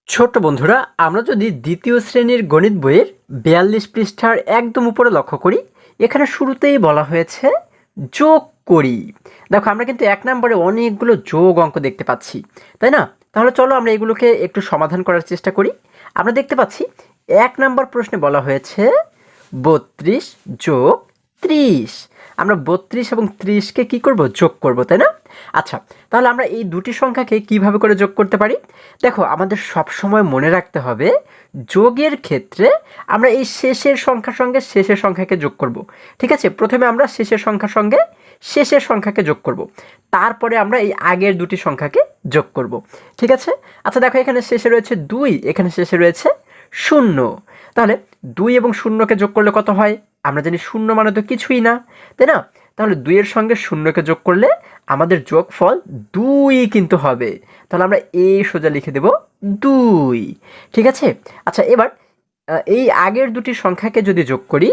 ছোট্ট বন্ধুরা, আমরা যদি দ্বিতীয় শ্রেণীর গণিত বইয়ের ৪২ পৃষ্ঠার একদম উপরে লক্ষ্য করি, এখানে শুরুতেই বলা হয়েছে যোগ করি। দেখো, আমরা কিন্তু ১ নম্বরে অনেকগুলো যোগ অঙ্ক দেখতে পাচ্ছি, তাই না? তাহলে চলো আমরা এগুলোকে একটু সমাধান করার চেষ্টা করি। আমরা দেখতে পাচ্ছি ১ নম্বর প্রশ্নে বলা হয়েছে ৩২ যোগ ৩০। আমরা ৩২ এবং ৩০কে কি করব? যোগ করব, তাই না? আচ্ছা, তাহলে আমরা এই দুটি সংখ্যাকে কিভাবে করে যোগ করতে পারি? দেখো, আমাদের সবসময় মনে রাখতে হবে যোগের ক্ষেত্রে আমরা এই শেষের সংখ্যার সঙ্গে শেষের সংখ্যাকে যোগ করব। ঠিক আছে, প্রথমে আমরা শেষের সংখ্যার সঙ্গে শেষের সংখ্যাকে যোগ করব, তারপরে আমরা এই আগের দুটি সংখ্যাকে যোগ করব। ঠিক আছে। আচ্ছা দেখো, এখানে শেষে রয়েছে ২, এখানে শেষে রয়েছে ০। তাহলে ২ এবং ০কে যোগ করলে কত হয়? আমরা জানি ০ মানে তো কিছুই না, তাই না? তাহলে ২ এর সঙ্গে ০কে যোগ করলে আমাদের যোগফল ২ কিন্তু হবে। তাহলে আমরা এই সোজা লিখে দেব ২। ঠিক আছে। আচ্ছা, এবার এই আগের দুটি সংখ্যাকে যদি যোগ করি,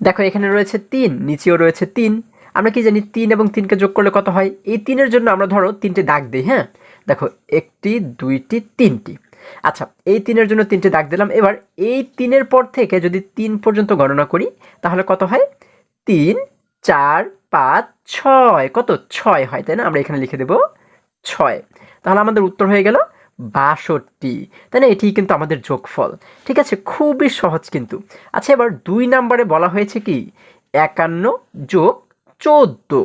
দেখো এখানে রয়েছে ৩, নিচেও রয়েছে ৩। আমরা কি জানি ৩ এবং ৩কে যোগ করলে কত হয়? এই ৩-এর জন্য আমরা ধরো ৩টে দাগ দিই, হ্যাঁ? দেখো, ১টি, ২টি, ৩টি। আচ্ছা, এই ৩-এর জন্য ৩টে দাগ দিলাম। এবার এই ৩-এর পর থেকে যদি ৩ পর্যন্ত গণনা করি, তাহলে কত হয়? ৩, ৪, ৫, ৬। কত? ৬ হয়, তাই না? আমরা এখানে লিখে দেব ৬। তাহলে আমাদের উত্তর হয়ে গেল ৬২, তাই না? এটিই কিন্তু আমাদের যোগফল। ঠিক আছে, খুবই সহজ কিন্তু। আচ্ছা, এবার ২ নম্বরে বলা হয়েছে কি ৫১ যোগ ১৪।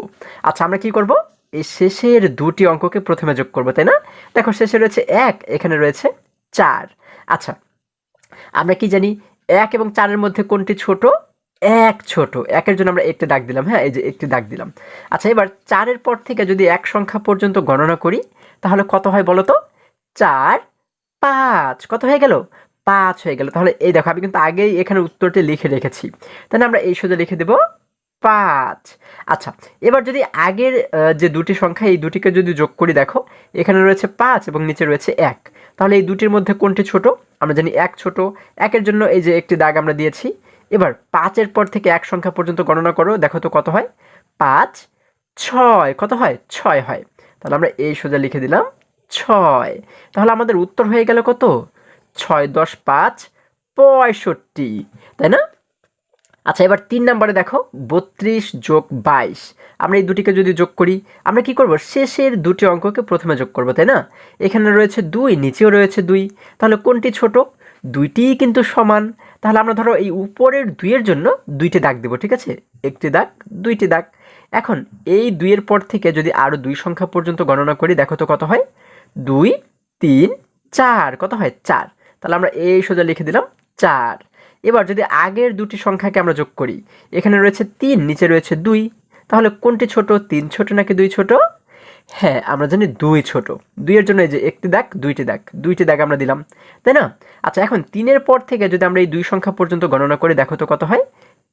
আচ্ছা, আমরা কি করব? এই শেষের দুটি অঙ্ককে প্রথমে যোগ করব, তাই না? দেখো, শেষে রয়েছে ১, এখানে রয়েছে ৪। আচ্ছা, আমরা কি জানি ১ এবং ৪-এর মধ্যে কোনটি ছোট? ১ ছোট। ১-এর জন্য আমরা একটি দাগ দিলাম, হ্যাঁ? এই যে একটি দাগ দিলাম। আচ্ছা, এবার ৪-এর পর থেকে যদি ১ সংখ্যা পর্যন্ত গণনা করি, তাহলে কত হয় বলো তো? ৪, ৫। কত হয়ে গেল? ৫ হয়ে গেল। তাহলে এই দেখো, আমি কিন্তু আগেই এখানে উত্তরটি লিখে রেখেছি। তাহলে আমরা এই সোজা লিখে দেব ৫। আচ্ছা, এবার যদি আগের যে দুটি সংখ্যা, এই দুটিকে যদি যোগ করি, দেখো এখানে রয়েছে ৫ এবং নিচে রয়েছে ১। তাহলে এই দুটির মধ্যে কোনটি ছোট? আমরা জানি ১ ছোট। ১-এর জন্য এই যে একটি দাগ আমরা দিয়েছি। এবার ৫-এর পর থেকে ১ সংখ্যা পর্যন্ত গণনা করো, দেখো তো কত হয়? ৫, ৬। কত হয়? ৬ হয়। তাহলে আমরা এই সোজা লিখে দিলাম ৬। তাহলে আমাদের উত্তর হয়ে গেল কত? ৬, ১০, ৫, ৬৫, তাই না? আচ্ছা, এবার ৩ নম্বরে দেখো ৩২ যোগ ২২। আমরা এই দুটিকে যদি যোগ করি, আমরা কি করব? শেষের দুটি অঙ্ককে প্রথমে যোগ করব, তাই না? এখানে রয়েছে ২, নিচেও রয়েছে ২। তাহলে কোনটি ছোট? দুইটিই কিন্তু সমান। তাহলে আমরা ধরো এই উপরের ২ এর জন্য ২টি দাগ দেব, ঠিক আছে? একটি দাগ, ২টি দাগ। এখন এই ২ এর পর থেকে যদি আরও ২ সংখ্যা পর্যন্ত গণনা করি, দেখো তো কত হয়? ২, ৩, ৪। কত হয়? ৪। তাহলে আমরা এই সোজা লিখে দিলাম ৪। এবার যদি আগের দুটি সংখ্যাকে আমরা যোগ করি, এখানে রয়েছে ৩, নিচে রয়েছে ২। তাহলে কোনটি ছোট? ৩ ছোট নাকি ২ ছোট? হ্যাঁ, আমরা জানি ২ ছোট। ২ এর জন্য এই যে একটি দাগ, ২টি দাগ, ২টি দাগ আমরা দিলাম, তাই না? আচ্ছা, এখন ৩-এর পর থেকে যদি আমরা এই ২ সংখ্যা পর্যন্ত গণনা করি, দেখো তো কত হয়?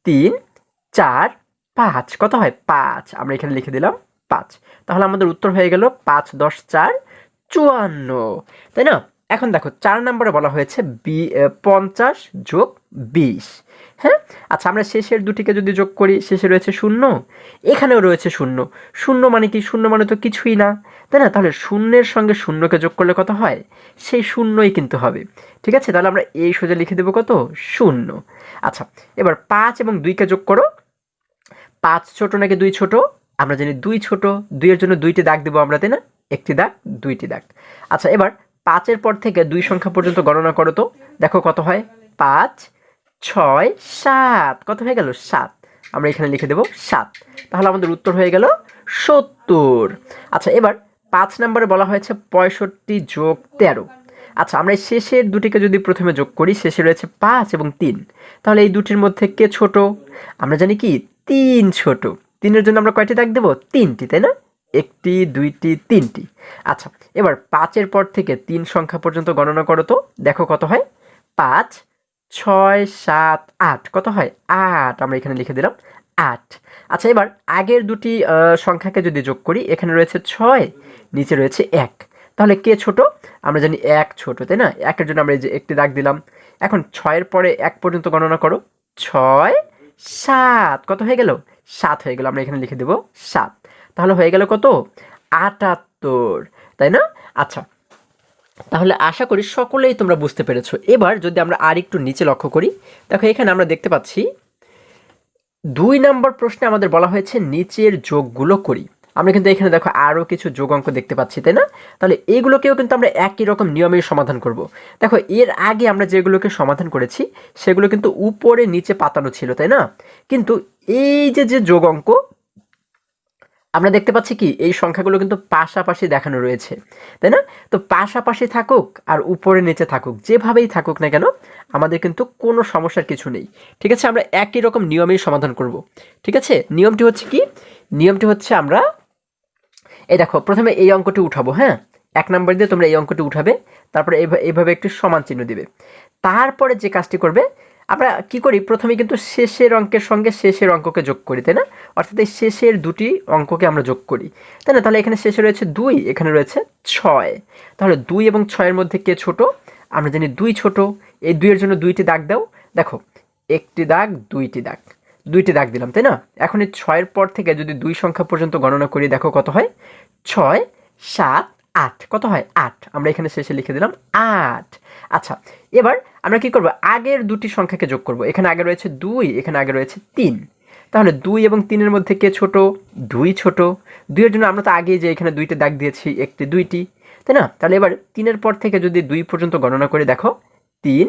৩, ৪, ৫। কত হয়? ৫। আমরা এখানে লিখে দিলাম ৫। তাহলে আমাদের উত্তর হয়ে গেল ৫, ১০, ৪, ৫৪, তাই না? এখন দেখো ৪ নম্বরে বলা হয়েছে ৫০ যোগ ২০। হ্যাঁ? আচ্ছা, আমরা শেষের দুটিকে যদি যোগ করি, শেষে রয়েছে ০, এখানেও রয়েছে ০। ০ মানে কি? ০ মানে তো কিছুই না, তাই না? তাহলে ০-এর সঙ্গে ০কে যোগ করলে কত হয়? সেই ০ই কিন্তু হবে। ঠিক আছে? তাহলে আমরা এই সোজা লিখে দেব কত? ০। আচ্ছা, এবার ৫ এবং ২কে যোগ করো। ৫ ছোট নাকি ২ ছোট? আমরা জানি ২ ছোট। ২ এর জন্য ২টি দাগ দেব আমরা, তাই না? একটি দাগ, ২টি দাগ। আচ্ছা, এবার ৫-এর পর থেকে ২ সংখ্যা পর্যন্ত গণনা করো তো। দেখো কত হয়? ৫, ৬, ৭। কত হয়ে গেল? ৭। আমরা এখানে লিখে দেব ৭। তাহলে আমাদের উত্তর হয়ে গেল ৭০। আচ্ছা, এবার ৫ নম্বরে বলা হয়েছে ৬৫ যোগ ১৩। আচ্ছা, আমরা এই শেষের দুটিকে যদি প্রথমে যোগ করি, শেষে রয়েছে ৫ এবং ৩। তাহলে এই দুটির মধ্যে কে ছোট? আমরা জানি কি ৩ ছোট। ৩-এর জন্য আমরা কয়টি দাগ দেব? ৩টি, তাই না? ১টি, ২টি, ৩টি। আচ্ছা, এবার ৫-এর পর থেকে ৩ সংখ্যা পর্যন্ত গণনা করো তো। দেখো কত হয়? ৫, ৬, ৭, ৮। কত হয়? ৮। আমরা এখানে লিখে দিলাম ৮। আচ্ছা, এবার আগের দুটি সংখ্যাকে যদি যোগ করি, এখানে রয়েছে ৬, নিচে রয়েছে ১। তাহলে কে ছোট? আমরা জানি ১ ছোট, তাই না? ১-এর জন্য আমরা এই যে একটি দাগ দিলাম। এখন ৬-এর পরে ১ পর্যন্ত গণনা করো। ৬, ৭। কত হয়ে গেল? ৭ হয়ে গেল। আমরা এখানে লিখে দেব ৭। তাহলে হয়ে গেল কত? ৭৮, তাই না? আচ্ছা, তাহলে আশা করি সকলেই তোমরা বুঝতে পেরেছো। এবার যদি আমরা আর একটু নিচে লক্ষ্য করি, দেখো এখানে আমরা দেখতে পাচ্ছি 2 নম্বর প্রশ্নে আমাদের বলা হয়েছে নিচের যোগগুলো করি। আমরা কিন্তু এখানে দেখো আরও কিছু যোগ অঙ্ক দেখতে পাচ্ছি, তাই না? তাহলে এইগুলোকেও কিন্তু আমরা একই রকম নিয়মেই সমাধান করব। দেখো এর আগে আমরা যেগুলোকে সমাধান করেছি সেগুলো কিন্তু উপরে নিচে পাতানো ছিল, তাই না? কিন্তু এই যে যে যোগ অঙ্ক আমরা দেখতে পাচ্ছি কি এই সংখ্যাগুলো কিন্তু পাশাপাশি দেখানো রয়েছে, তাই না? তো পাশাপাশি থাকুক আর উপরে নিচে থাকুক, যেভাবেই থাকুক না কেন আমাদের কিন্তু কোনো সমস্যার কিছু নেই। ঠিক আছে, আমরা একই রকম নিয়মেই সমাধান করব। ঠিক আছে, নিয়মটি হচ্ছে কি? নিয়মটি হচ্ছে আমরা এই দেখো প্রথমে এই অঙ্কটি উঠাবো, হ্যাঁ 1 নম্বর দিয়ে তোমরা এই অঙ্কটি উঠাবে, তারপরে এইভাবে একটি সমান চিহ্ন দিবে। তারপরে যে কাজটি করবে, আমরা কি করি প্রথমে কিন্তু শেষের অঙ্কের সঙ্গে শেষের অঙ্ককে যোগ করি, তাই না? অর্থাৎ এই শেষের দুটি অঙ্ককে আমরা যোগ করি, তাই না? তাহলে এখানে শেষে রয়েছে 2, এখানে রয়েছে 6। তাহলে 2 এবং 6-এর মধ্যে কে ছোট? আমরা জানি 2 ছোট। এই 2-এর জন্য 2টি দাগ দাও। দেখো একটি দাগ, 2টি দাগ, 2টি দাগ দিলাম, তাই না? এখন এই 6-এর পর থেকে যদি 2 সংখ্যা পর্যন্ত গণনা করি, দেখো কত হয়? 6, 7, 8। কত হয়? 8। আমরা এখানে শেষে লিখে দিলাম 8। আচ্ছা, এবার আমরা কি করব? আগের দুটি সংখ্যাকে যোগ করব। এখানে আগে রয়েছে 2, এখানে আগে রয়েছে 3। তাহলে 2 এবং 3-এর মধ্যে কে ছোট? 2 ছোট। 2-এর জন্য আমরা তো আগেই যে এখানে 2টি দাগ দিয়েছি, একটি 2টি, তাই না? তাহলে এবার 3-এর পর থেকে যদি 2 পর্যন্ত গণনা করে দেখো 3,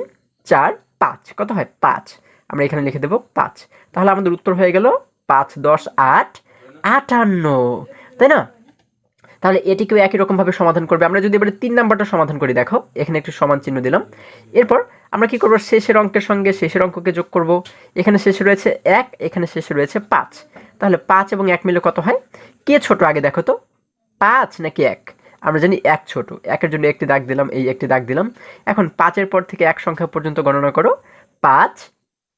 4, 5। কত হয়? 5। আমরা এখানে লিখে দেব 5। তাহলে আমাদের উত্তর হয়ে গেল 5, 10, 8, 58, তাই না? তাহলে এটিকেও একই রকমভাবে সমাধান করবে। আমরা যদি এবারে 3 নাম্বারটা সমাধান করি, দেখো এখানে একটি সমান চিহ্ন দিলাম। এরপর আমরা কি করব? শেষের অঙ্কের সঙ্গে শেষের অঙ্ককে যোগ করব। এখানে শেষে রয়েছে 1, এখানে শেষে রয়েছে 5। তাহলে 5 এবং 1 মিলে কত হয়? কে ছোট আগে দেখো তো, 5 নাকি 1? আমরা জানি 1 ছোট। 1-এর জন্য একটি দাগ দিলাম, এই একটি দাগ দিলাম। এখন 5-এর পর থেকে 1 সংখ্যা পর্যন্ত গণনা করো। 5,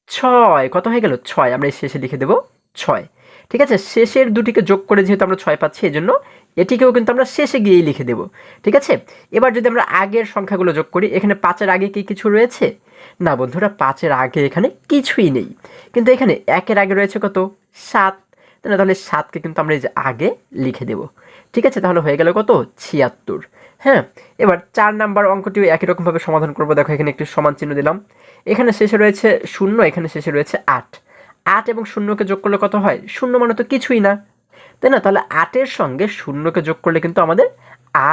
6। কত হয়ে গেল? 6। আমরা এই শেষে লিখে দেব 6। ঠিক আছে, শেষের দুটিকে যোগ করে যেহেতু আমরা 6 পাচ্ছি, এজন্য এটিকেও কিন্তু আমরা শেষে গিয়েই লিখে দেব। ঠিক আছে, এবার যদি আমরা আগের সংখ্যাগুলো যোগ করি, এখানে 5-এর আগে কি কিছু রয়েছে? না বন্ধুরা, 5-এর আগে এখানে কিছুই নেই। কিন্তু এখানে 1-এর আগে রয়েছে কত? 7। তাহলে 7কে কিন্তু আমরা এই যে আগে লিখে দেব। ঠিক আছে, তাহলে হয়ে গেল কত? 76। হ্যাঁ, এবার 4 নাম্বার অঙ্কটিও একই রকমভাবে সমাধান করব। দেখো এখানে একটি সমান চিহ্ন দিলাম। এখানে শেষে রয়েছে 0, এখানে শেষে রয়েছে 8। 8 এবং 0কে যোগ করলে কত হয়? 0 মানে তো কিছুই না, তাই না? তাহলে 8-এর সঙ্গে 0কে যোগ করলে কিন্তু আমাদের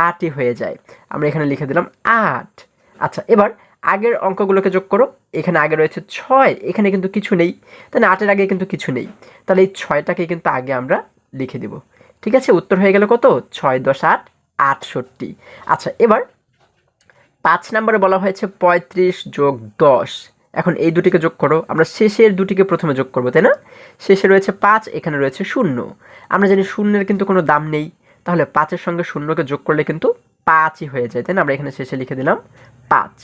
8ই হয়ে যায়। আমরা এখানে লিখে দিলাম 8। আচ্ছা, এবার আগের অঙ্কগুলোকে যোগ করো। এখানে আগে রয়েছে 6, এখানে কিন্তু কিছু নেই, তাই না? 8-এর আগে কিন্তু কিছু নেই। তাহলে এই 6টাকে কিন্তু আগে আমরা লিখে দেব। ঠিক আছে, উত্তর হয়ে গেল কত? 6, 10, 8, 68। আচ্ছা, এবার 5 নম্বরে বলা হয়েছে 35 যোগ 10। এখন এই দুটিকে যোগ করো। আমরা শেষের দুটিকে প্রথমে যোগ করবো, তাই না? শেষে রয়েছে 5, এখানে রয়েছে 0। আমরা জানি শূন্যের কিন্তু কোনো দাম নেই, তাহলে 5-এর সঙ্গে 0কে যোগ করলে কিন্তু 5ই হয়ে যায়, তাই না? আমরা এখানে শেষে লিখে দিলাম 5।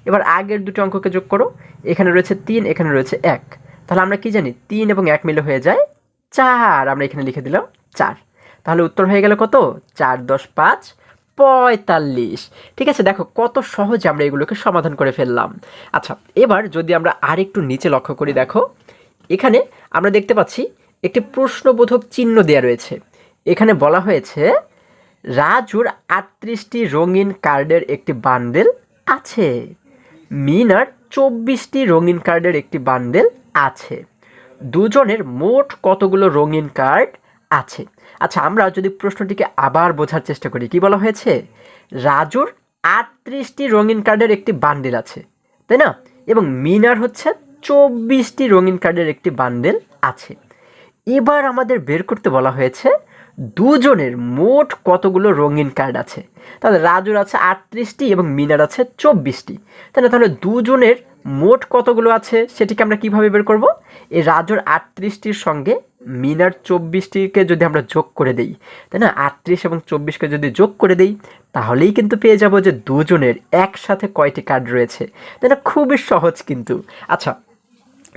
এবার আগের দুটি অঙ্ককে যোগ করো। এখানে রয়েছে 3, এখানে রয়েছে 1। তাহলে আমরা কি জানি? 3 এবং 1 মিলে হয়ে যায় 4। আমরা এখানে লিখে দিলাম 4। তাহলে উত্তর হয়ে গেল কত? 4, 10, 5, 45। ঠিক আছে, দেখো কত সহজে আমরা এগুলোকে সমাধান করে ফেললাম। আচ্ছা, এবার যদি আমরা আরেকটু নিচে লক্ষ্য করি, দেখো এখানে আমরা দেখতে পাচ্ছি একটি প্রশ্নবোধক চিহ্ন দেওয়া রয়েছে। এখানে বলা হয়েছে রাজুর 38টি রঙিন কার্ডের একটি বান্ডেল আছে, মিনার 24টি রঙিন কার্ডের একটি বান্ডেল আছে। দুজনের মোট কতগুলো রঙিন কার্ড আছে? আচ্ছা, আমরা যদি প্রশ্নটিকে আবার বোঝার চেষ্টা করি, কি বলা হয়েছে? রাজুর 38টি রঙিন কার্ডের একটি বান্ডেল আছে, তাই না? এবং মিনার হচ্ছে 24টি রঙিন কার্ডের একটি বান্ডেল আছে। এবার আমাদের বের করতে বলা হয়েছে দুজনের মোট কতগুলো রঙিন কার্ড আছে। তাহলে রাজুর আছে 38টি এবং মিনার আছে 24টি, তাই না? তাহলে দুজনের মোট কতগুলো আছে সেটিকে আমরা কিভাবে বের করব? এই রাজুর 38টির সঙ্গে মিনার 24টিকে যদি আমরা যোগ করে দেই, তাই না? 38 এবং 24কে যদি যোগ করে দেই, তাহলেই কিন্তু পেয়ে যাব যে দুজনের একসাথে কয়টি কার্ড রয়েছে, তাই না? খুবই সহজ কিন্তু। আচ্ছা,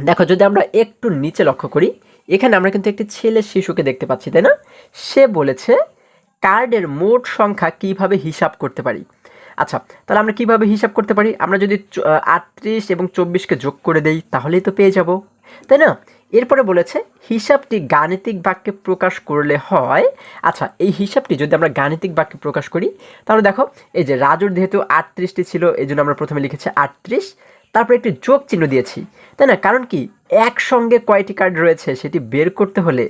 দেখো যদি আমরা একটু নিচে লক্ষ্য করি, এখানে আমরা কিন্তু একটি ছেলে শিশুকে দেখতে পাচ্ছি, তাই না? সে বলেছে কার্ডের মোট সংখ্যা কিভাবে হিসাব করতে পারি। আচ্ছা, তাহলে আমরা কিভাবে হিসাব করতে পারি? আমরা যদি 38 এবং 24কে যোগ করে দেই, তাহলেই তো পেয়ে যাব, তাই না? এরপরে বলেছে হিসাবটি গাণিতিক বাক্যে প্রকাশ করলে হয়। আচ্ছা, এই হিসাবটি যদি আমরা গাণিতিক বাক্যে প্রকাশ করি তাহলে দেখো, এই যে রাজুর যেহেতু 38টি ছিল এই জন্য আমরা প্রথমে লিখেছি 38, তারপর একটি যোগ চিহ্ন দিয়েছি, তাই না? কারণ কি, একসঙ্গে কয়টি কার্ড রয়েছে সেটি বের করতে হলে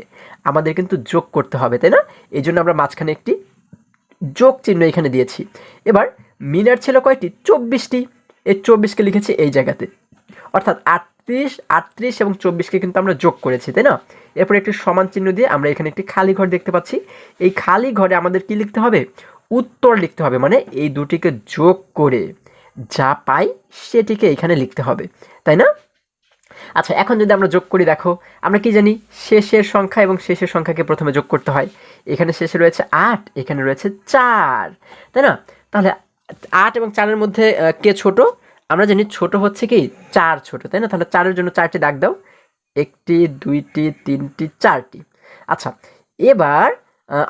আমাদের কিন্তু যোগ করতে হবে, তাই না? এই জন্য আমরা মাঝখানে একটি যোগ চিহ্ন এখানে দিয়েছি। এবার মিনার ছিল কয়টি? 24টি। এই 24কে লিখেছি এই জায়গাতে, অর্থাৎ 38 এবং 24কে কিন্তু আমরা যোগ করেছি, তাই না? এরপর একটি সমান চিহ্ন দিয়ে আমরা এখানে একটি খালি ঘর দেখতে পাচ্ছি। এই খালি ঘরে আমাদের কি লিখতে হবে? উত্তর লিখতে হবে, মানে এই দুটিকে যোগ করে যা পাই সেটিকে এখানে লিখতে হবে, তাই না? আচ্ছা, এখন যদি আমরা যোগ করি, দেখো আমরা কি জানি, শেষের সংখ্যা এবং শেষের সংখ্যাকে প্রথমে যোগ করতে হয়। এখানে শেষে রয়েছে 8, এখানে রয়েছে 4, তাই না? তাহলে 8 এবং 4-এর মধ্যে কে ছোট? আমরা জানি ছোট হচ্ছে কি 4 ছোট, তাই না? তাহলে 4-এর জন্য 4টি দাগ দাও, 1টি 2টি 3টি 4টি। আচ্ছা, এবার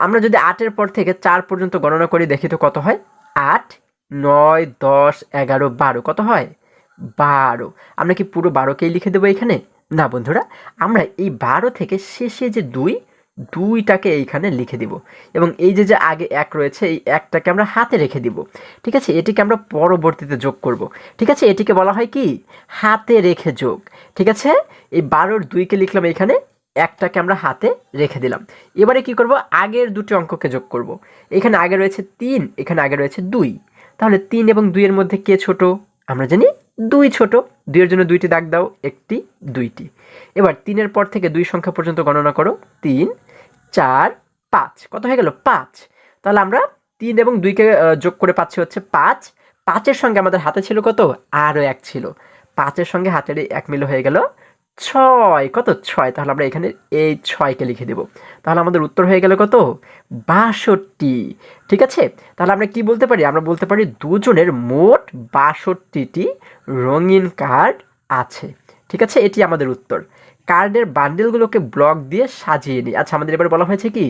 আমরা যদি 8-এর পর থেকে 4 পর্যন্ত গণনা করি, দেখি তো কত হয়। 8, 9, 10, 11, 12, কত হয়? 12। আমরা কি পুরো 12কেই লিখে দেবো এখানে? না বন্ধুরা, আমরা এই 12 থেকে শেষে যে দুইটাকে এইখানে লিখে দিব, এবং এই যে আগে 1 রয়েছে এই 1টাকে আমরা হাতে রেখে দিব, ঠিক আছে? এটিকে আমরা পরবর্তীতে যোগ করব, ঠিক আছে? এটিকে বলা হয় কি, হাতে রেখে যোগ, ঠিক আছে? এই 12-র 2কে লিখলাম এখানে, 1টাকে আমরা হাতে রেখে দিলাম। এবারে কি করব, আগের দুটি অঙ্ককে যোগ করব। এখানে আগে রয়েছে 3, এখানে আগে রয়েছে 2, তাহলে 3 এবং 2-এর মধ্যে কে ছোট? আমরা জানি 2 ছোট। 2-এর জন্য 2টি দাগ দাও, 1টি 2টি। এবার 3-এর পর থেকে 2 সংখ্যা পর্যন্ত গণনা করো, 3, 4, 5, কত হয়ে গেল? 5। তাহলে আমরা 3 এবং 2কে যোগ করে পাচ্ছি হচ্ছে 5। 5-এর সঙ্গে আমাদের হাতে ছিল কত? আরও 1 ছিল। 5-এর সঙ্গে হাতের 1 মিলে হয়ে গেল 6। কত? 6। তাহলে আমরা এখানে এই 6কে লিখে দেব। তাহলে আমাদের উত্তর হয়ে গেল কত? 62। ঠিক আছে? তাহলে আমরা কি বলতে পারি? আমরা বলতে পারি দুজনের মোট 62টি রঙিন কার্ড আছে। ঠিক আছে? এটি আমাদের উত্তর। কার্ডের বান্ডেলগুলোকে ব্লক দিয়ে সাজিয়ে নিই। আচ্ছা, আমাদের এবারে বলা হয়েছে কি,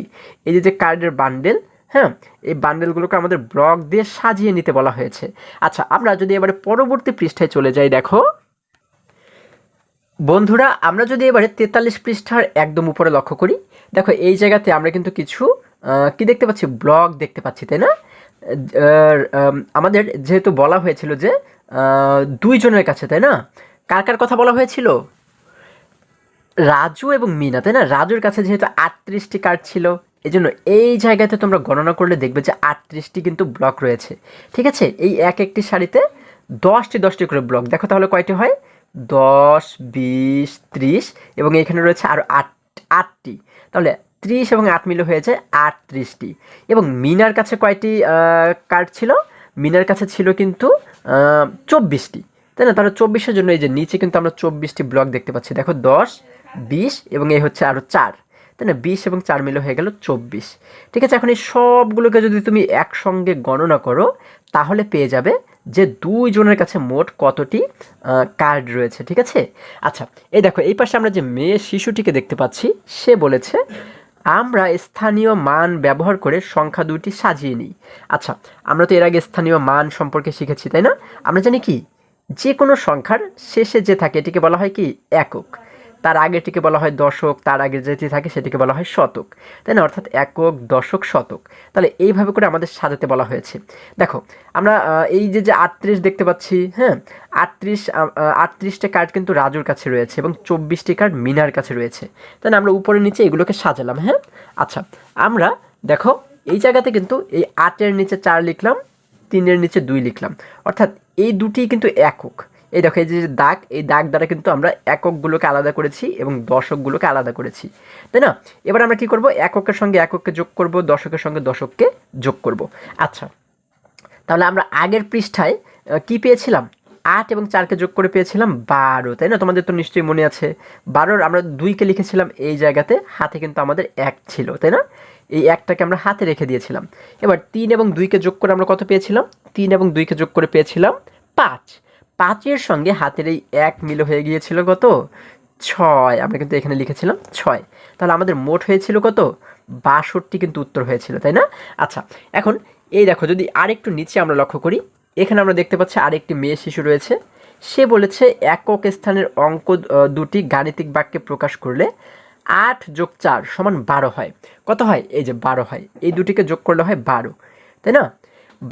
এই যে কার্ডের বান্ডেল, হ্যাঁ, এই বান্ডেলগুলোকে আমাদের ব্লক দিয়ে সাজিয়ে নিতে বলা হয়েছে। আচ্ছা, আমরা যদি এবারে পরবর্তী পৃষ্ঠায় চলে যাই, দেখো বন্ধুরা, আমরা যদি এবারে 43 পৃষ্ঠার একদম উপরে লক্ষ্য করি, দেখো এই জায়গাতে আমরা কিন্তু কিছু কি দেখতে পাচ্ছি? ব্লক দেখতে পাচ্ছি, তাই না? আমাদের যেহেতু বলা হয়েছিল যে 2 জনের কাছে, তাই না? কার কার কথা বলা হয়েছিল? রাজু এবং মিনা, তাই না? রাজুর কাছে যেহেতু 38টি কার্ড ছিল, এই জন্য এই জায়গাতে তোমরা গণনা করলে দেখবে যে 38টি কিন্তু ব্লক রয়েছে। ঠিক আছে? এই একটি সারিতে 10টি করে ব্লক। দেখো তাহলে কয়টি হয়? 10, 20, 30, এবং এখানে রয়েছে আরও 8টি। তাহলে 30 এবং 8 মিলে হয়ে যায় 38টি। এবং মিনার কাছে কয়টি কার্ড ছিল? মিনার কাছে ছিল কিন্তু 24টি, তাই না? তাহলে 24-এর জন্য এই যে নিচে কিন্তু আমরা 24টি ব্লক দেখতে পাচ্ছি। দেখো 10, 20 এবং এই হচ্ছে আরও 4, তাই না? 20 এবং 4 মিলে হয়ে গেল 24। ঠিক আছে? এখন এই সবগুলোকে যদি তুমি একসঙ্গে গণনা করো তাহলে পেয়ে যাবে যে 2 জনের কাছে মোট কতটি কার্ড রয়েছে। ঠিক আছে? আচ্ছা, এই দেখো এই পাশে আমরা যে মেয়ে শিশুটিকে দেখতে পাচ্ছি, সে বলেছে আমরা স্থানীয় মান ব্যবহার করে সংখ্যা 2টি সাজিয়ে নিই। আচ্ছা, আমরা তো এর আগে স্থানীয় মান সম্পর্কে শিখেছি, তাই না? আমরা জানি কি, যে কোনো সংখ্যার শেষে যে থাকে এটিকে বলা হয় কি? একক। তার আগেরটিকে বলা হয় দশক, তার আগে যেটি থাকে সেটিকে বলা হয় শতক, তাই না? অর্থাৎ একক, দশক, শতক। তাহলে এইভাবে করে আমাদের সাজাতে বলা হয়েছে। দেখো আমরা এই যে 38 দেখতে পাচ্ছি, হ্যাঁ, 38টা কার্ড কিন্তু রাজুর কাছে রয়েছে এবং 24টি কার্ড মিনার কাছে রয়েছে, তাই না? আমরা উপরে নিচে এগুলোকে সাজালাম, হ্যাঁ। আচ্ছা, আমরা দেখো এই জায়গাতে কিন্তু এই 8-এর নিচে 4 লিখলাম, 3-এর নিচে 2 লিখলাম, অর্থাৎ এই দুটি কিন্তু একক। এই দেখো এই যে দাগ, এই দাগ দ্বারা কিন্তু আমরা এককগুলোকে আলাদা করেছি এবং দশকগুলোকে আলাদা করেছি, তাই না? এবার আমরা কি করব? এককের সঙ্গে একককে যোগ করব, দশকের সঙ্গে দশককে যোগ করব। আচ্ছা, তাহলে আমরা আগের পৃষ্ঠায় কি পেয়েছিলাম? 8 এবং 4কে যোগ করে পেয়েছিলাম 12, তাই না? তোমাদের তো নিশ্চয়ই মনে আছে। 12-র আমরা 2কে লিখেছিলাম এই জায়গাতে, হাতে কিন্তু আমাদের 1 ছিল, তাই না? এই 1টাকে আমরা হাতে রেখে দিয়েছিলাম। এবার 3 এবং 2কে যোগ করে আমরা কত পেয়েছিলাম? 3 এবং 2কে যোগ করে পেয়েছিলাম 5। 5-এর সঙ্গে হাতের এই 1 মিল হয়ে গিয়েছিল কত? 6। আমরা কিন্তু এখানে লিখেছিলাম 6। তাহলে আমাদের মোট হয়েছিল কত? 62 কিন্তু উত্তর হয়েছিল, তাই না? আচ্ছা, এখন এই দেখো যদি আরেকটু নিচে আমরা লক্ষ্য করি, এখানে আমরা দেখতে পাচ্ছি আরেকটি মেয়ে শিশু রয়েছে। সে বলেছে একক স্থানের অঙ্ক দুটি গাণিতিক বাক্যে প্রকাশ করলে 8 যোগ 4 সমান 12 হয়। কত হয়? এই যে 12 হয়, এই দুটিকে যোগ করলে হয় 12, তাই না?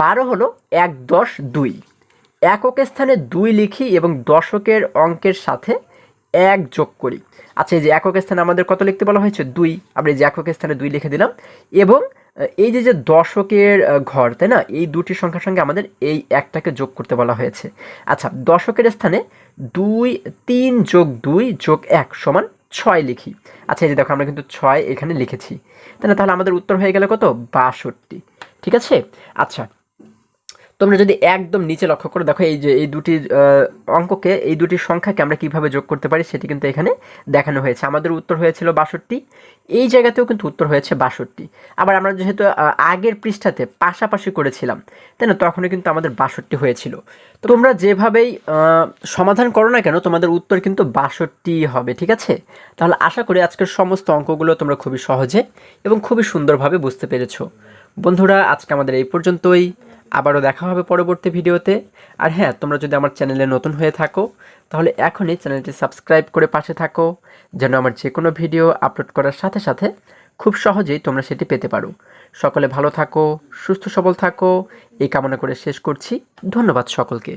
12 হলো 1, 10, 2। একক স্থানে 2 লিখি এবং দশকের অঙ্কের সাথে 1 যোগ করি। আচ্ছা, এই যে একক স্থানে আমাদের কত লিখতে বলা হয়েছে? 2। আমরা এই যে একক স্থানে 2 লিখে দিলাম এবং এই যে যে দশকের ঘর, তাই না? এই দুটি সংখ্যার সঙ্গে আমাদের এই একটাকে যোগ করতে বলা হয়েছে। আচ্ছা, দশকের স্থানে 3 যোগ 2 যোগ 1 সমান 6 লিখি। আচ্ছা, এই যে দেখো আমরা কিন্তু 6 এখানে লিখেছি, তাই না? তাহলে আমাদের উত্তর হয়ে গেল কত? 62। ঠিক আছে? আচ্ছা, তোমরা যদি একদম নিচে লক্ষ্য করে দেখো, এই যে এই দুটি অঙ্ককে, এই দুটি সংখ্যাকে আমরা কিভাবে যোগ করতে পারি সেটি কিন্তু এখানে দেখানো হয়েছে। আমাদের উত্তর হয়েছিল 62, এই জায়গাতেও কিন্তু উত্তর হয়েছে 62। আবার আমরা যেহেতু আগের পৃষ্ঠাতে পাশাপাশি করেছিলাম, তাই না, তখনও কিন্তু আমাদের 62 হয়েছিল। তো তোমরা যেভাবেই সমাধান করো না কেন, তোমাদের উত্তর কিন্তু 62 হবে। ঠিক আছে? তাহলে আশা করি আজকের সমস্ত অঙ্কগুলো তোমরা খুবই সহজে এবং খুবই সুন্দরভাবে বুঝতে পেরেছো। বন্ধুরা, আজকে আমাদের এই পর্যন্তই। আবারও দেখা হবে পরবর্তী ভিডিওতে। আর হ্যাঁ, তোমরা যদি আমার চ্যানেলে নতুন হয়ে থাকো তাহলে এখনই চ্যানেলটি সাবস্ক্রাইব করে পাশে থাকো, যেন আমার যে কোনো ভিডিও আপলোড করার সাথে সাথে খুব সহজেই তোমরা সেটি পেতে পারো। সকলে ভালো থাকো, সুস্থ সবল থাকো, এই কামনা করে শেষ করছি। ধন্যবাদ সকলকে।